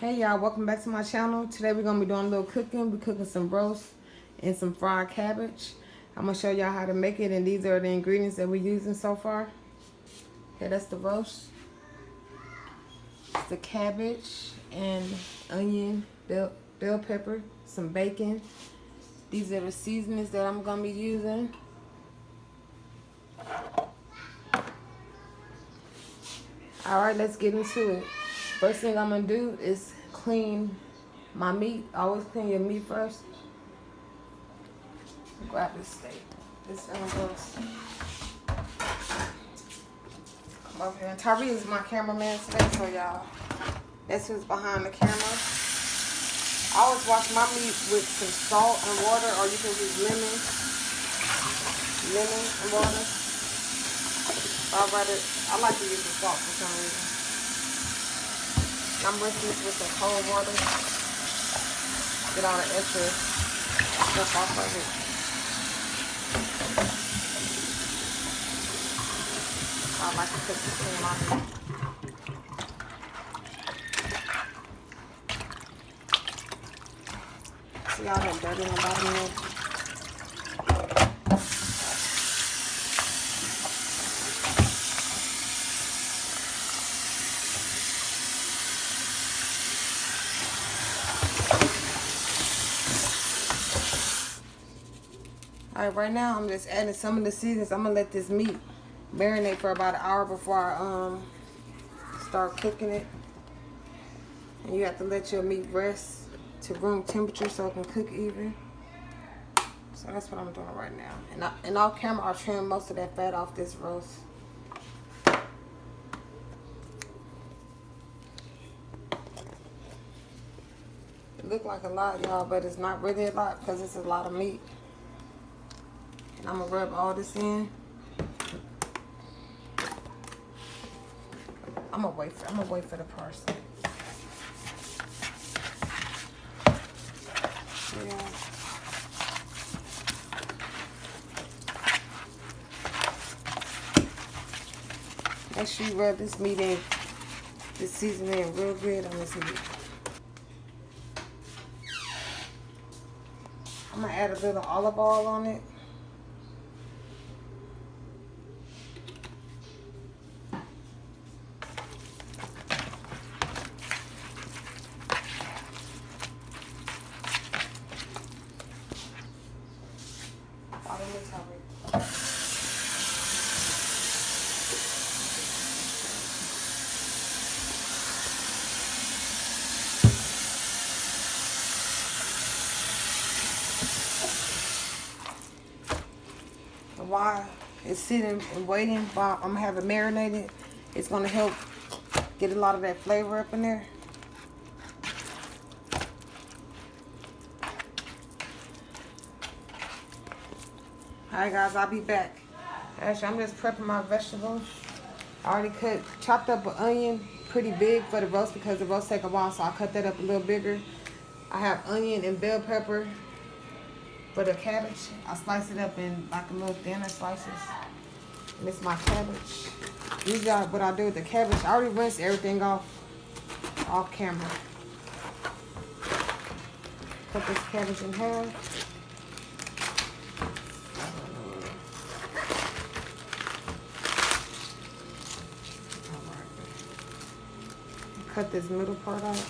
Hey y'all, welcome back to my channel. Today we're going to be doing a little cooking. We're cooking some roast and some fried cabbage. I'm going to show y'all how to make it, and these are the ingredients that we're using so far. Okay, that's the roast. It's the cabbage and onion, bell pepper, some bacon. These are the seasonings that I'm going to be using. Alright, let's get into it. First thing I'm going to do is clean my meat. Always clean your meat first. Grab this steak. This goes. Come over here. And Tyree is my cameraman today, so y'all, that's who's behind the camera. I always wash my meat with some salt and water, or you can use lemon and water. I like to use the salt for some reason. I'm rinsing this with some cold water. Get all the extra stuff off of it. I like to cook this in my meat. See all that dirt in the bottom of it? Alright, right now I'm just adding some of the seasonings. I'm going to let this meat marinate for about an hour before I start cooking it. And you have to let your meat rest to room temperature so it can cook even. So that's what I'm doing right now. And off camera, I'll trim most of that fat off this roast. It look like a lot, y'all, but it's not really a lot because it's a lot of meat. And I'm gonna rub all this in. I'm gonna wait for the parsley. Yeah. Make sure you rub this meat in, this seasoning real good on this meat. I'm gonna add a little olive oil on it. While it's sitting and waiting, while I'm gonna have it marinated, it's gonna help get a lot of that flavor up in there. Alright guys, I'll be back. Actually, I'm just prepping my vegetables. I already chopped up an onion pretty big for the roast because the roast take a while, so I cut that up a little bigger. I have onion and bell pepper. For the cabbage, I slice it up in like a little thinner slices. And it's my cabbage. Usually what I do with the cabbage, I already rinsed everything off camera. Cut this cabbage in half. Cut this middle part out.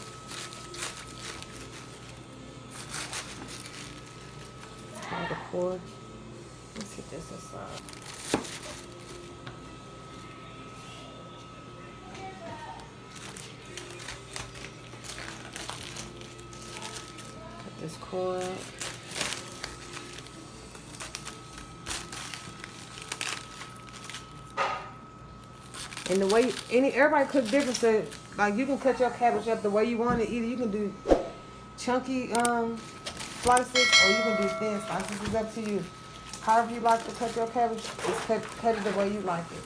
The core. Let's hit this aside. Cut this core out. And the way everybody cook different, so like you can cut your cabbage up the way you want it. Either you can do chunky slices, or you can do thin slices. It's up to you. However you like to cut your cabbage, just cut it the way you like it.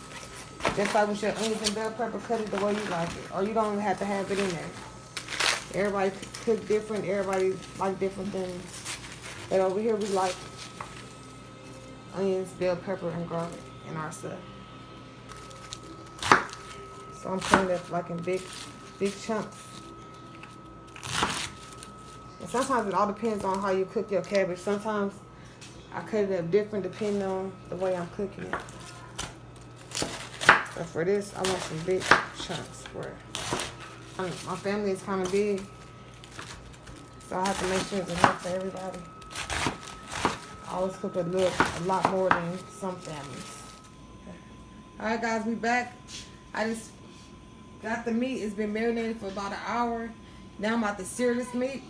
Just like with your onions and bell pepper, cut it the way you like it. Or you don't even have to have it in there. Everybody cook different. Everybody like different things. But over here we like onions, bell pepper, and garlic in our stuff. So I'm cutting it like in big chunks. And sometimes it all depends on how you cook your cabbage. Sometimes I cut it up different depending on the way I'm cooking it. But for this, I want some big chunks where my family is kind of big. So I have to make sure it's enough for everybody. I always cook a lot more than some families. Alright guys, we back. I just got the meat. It's been marinated for about an hour. Now I'm about to sear this meat.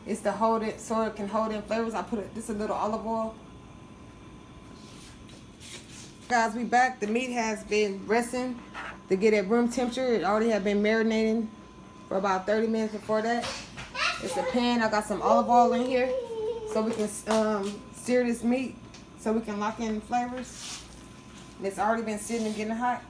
It's to hold it so it can hold in flavors. I put just a little olive oil. Guys, we back. The meat has been resting to get at room temperature. It already had been marinating for about 30 minutes before that. It's a pan. I got some olive oil in here so we can sear this meat so we can lock in flavors. And it's already been sitting and getting hot.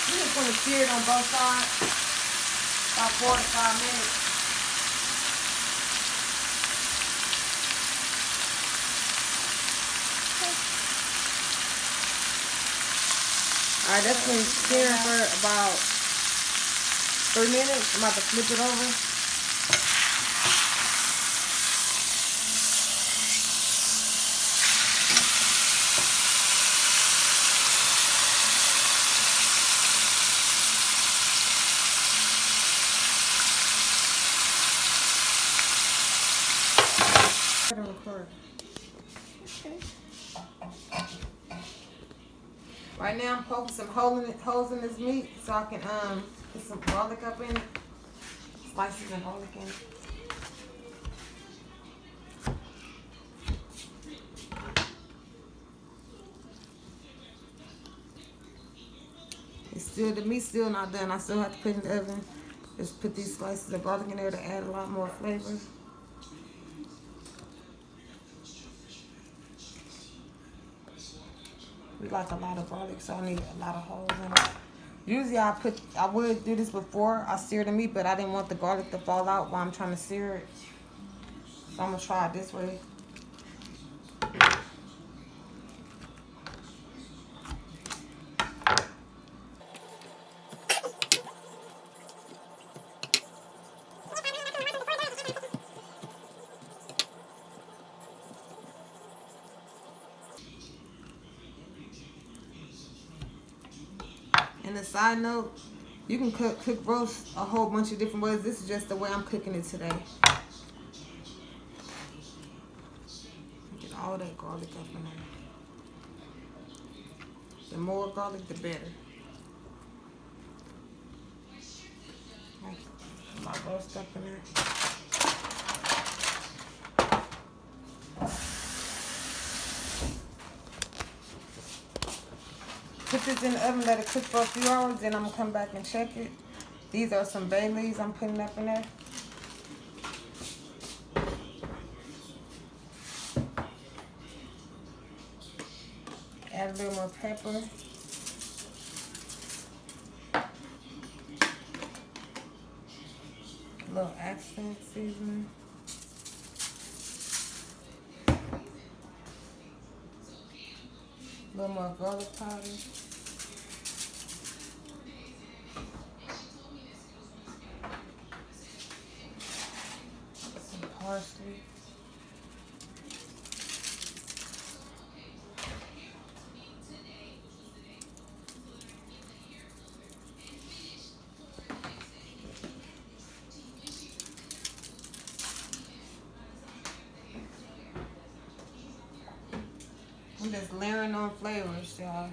You just want to sear it on both sides, about 4 to 5 minutes. Alright, that's been searing for about 3 minutes. I'm about to flip it over. Right now I'm poking some holes in this meat so I can put some garlic up in it. Slices of garlic in it. The meat's still not done. I still have to put it in the oven. Just put these slices of garlic in there to add a lot more flavor. We like a lot of garlic, so I need a lot of holes in it. Usually I would do this before I sear the meat, but I didn't want the garlic to fall out while I'm trying to sear it. So I'm gonna try it this way. And a side note, you can cook roast a whole bunch of different ways. This is just the way I'm cooking it today. Get all that garlic up in there. The more garlic, the better. My roast up in there. Put this in the oven, let it cook for a few hours, then I'm going to come back and check it. These are some bay leaves I'm putting up in there. Add a little more pepper. A little accent seasoning. A little more garlic powder. Some parsley. I'm just layering on flavors, y'all.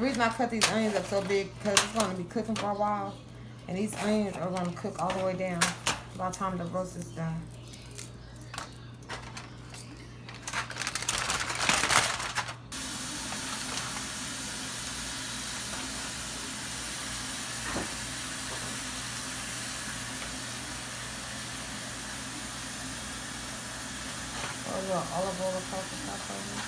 reason I cut these onions up so big because it's going to be cooking for a while. And these onions are going to cook all the way down by the time the roast is done. A little olive oil across the top of it.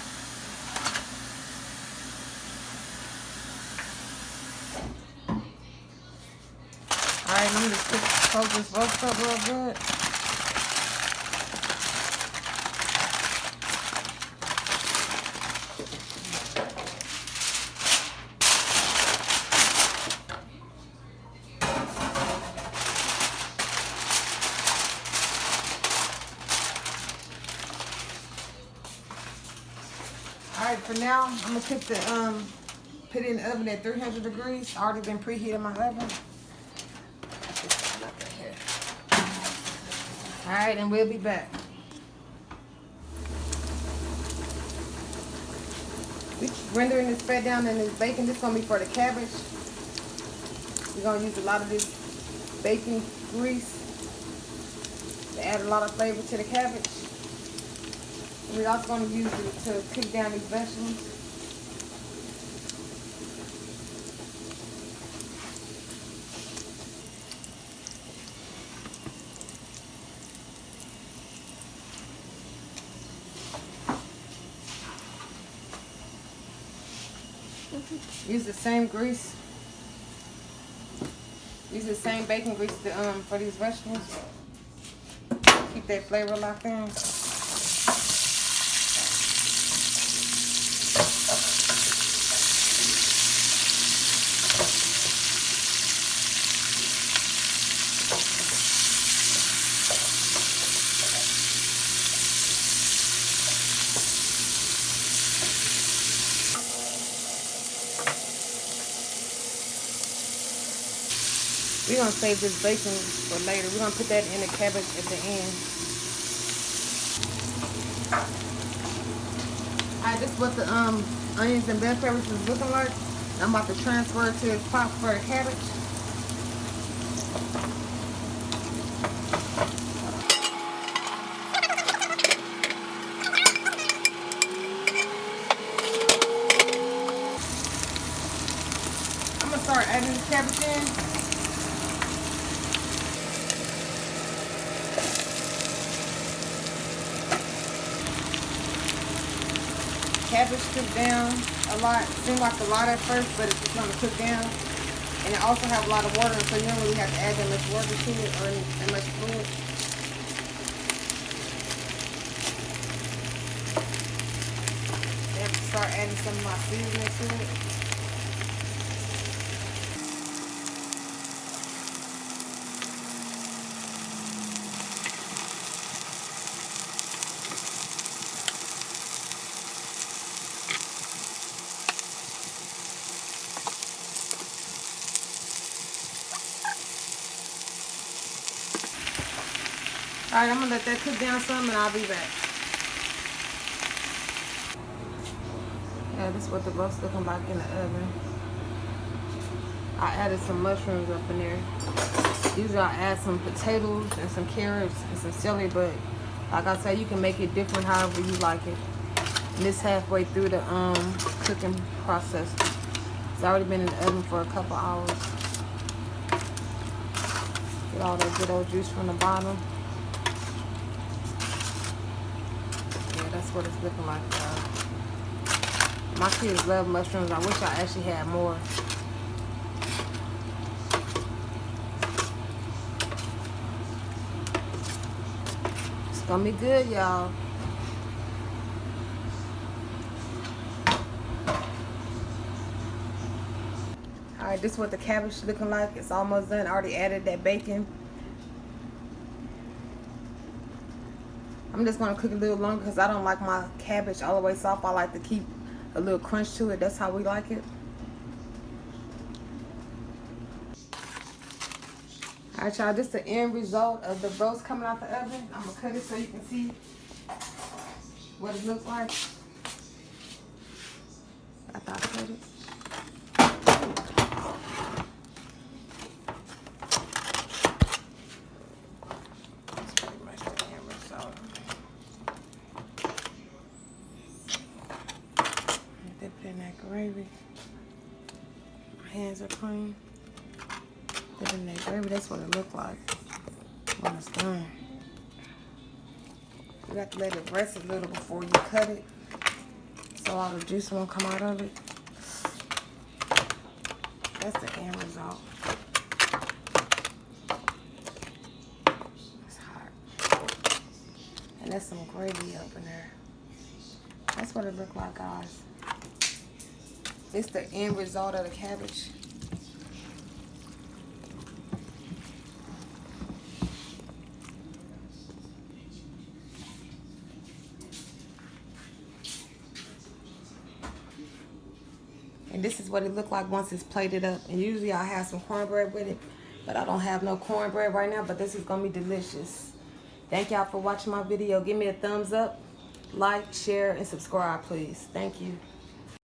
Alright, let me just close this roast up real good. Alright, for now, I'm gonna put it in the oven at 300 degrees. I already been preheating my oven. Alright, and we'll be back. We rendering this fat down in this bacon. This is gonna be for the cabbage. We're gonna use a lot of this bacon grease to add a lot of flavor to the cabbage. We're also going to use it to cook down these vegetables. Use the same grease. Use the same bacon grease to, for these vegetables. Keep that flavor locked in. We're going to save this bacon for later. We're going to put that in the cabbage at the end. Alright, this is what the onions and bell peppers is looking like. I'm about to transfer it to this pot for the cabbage. I'm going to start adding the cabbage in. Cabbage cook down a lot. Seems like a lot at first, but it's just going to cook down. And it also have a lot of water, so you don't really have to add that much water to it or that much fluid. Then start adding some of my seasoning to it. Alright, I'm going to let that cook down some and I'll be back. Yeah, this is what the roast looking like in the oven. I added some mushrooms up in there. Usually I add some potatoes and some carrots and some celery, but like I said, you can make it different however you like it. And this halfway through the cooking process. It's already been in the oven for a couple hours. Get all that good old juice from the bottom. That's what it's looking like, y'all. My kids love mushrooms. I wish I actually had more. It's gonna be good, y'all. Alright, this is what the cabbage is looking like. It's almost done. I already added that bacon. I'm just going to cook a little longer because I don't like my cabbage all the way soft. I like to keep a little crunch to it. That's how we like it. Alright, y'all. This is the end result of the roast coming out the oven. I'm going to cut it so you can see what it looks like after I cut it. onions are clean. Put in there, gravy. That's what it looked like when it's done. You got to let it rest a little before you cut it, so all the juice won't come out of it. That's the end result. It's hot. And there's some gravy up in there. That's what it looked like, guys. It's the end result of the cabbage. And this is what it looked like once it's plated up. And usually I have some cornbread with it, but I don't have no cornbread right now, but this is gonna be delicious. Thank y'all for watching my video. Give me a thumbs up, like, share, and subscribe, please. Thank you.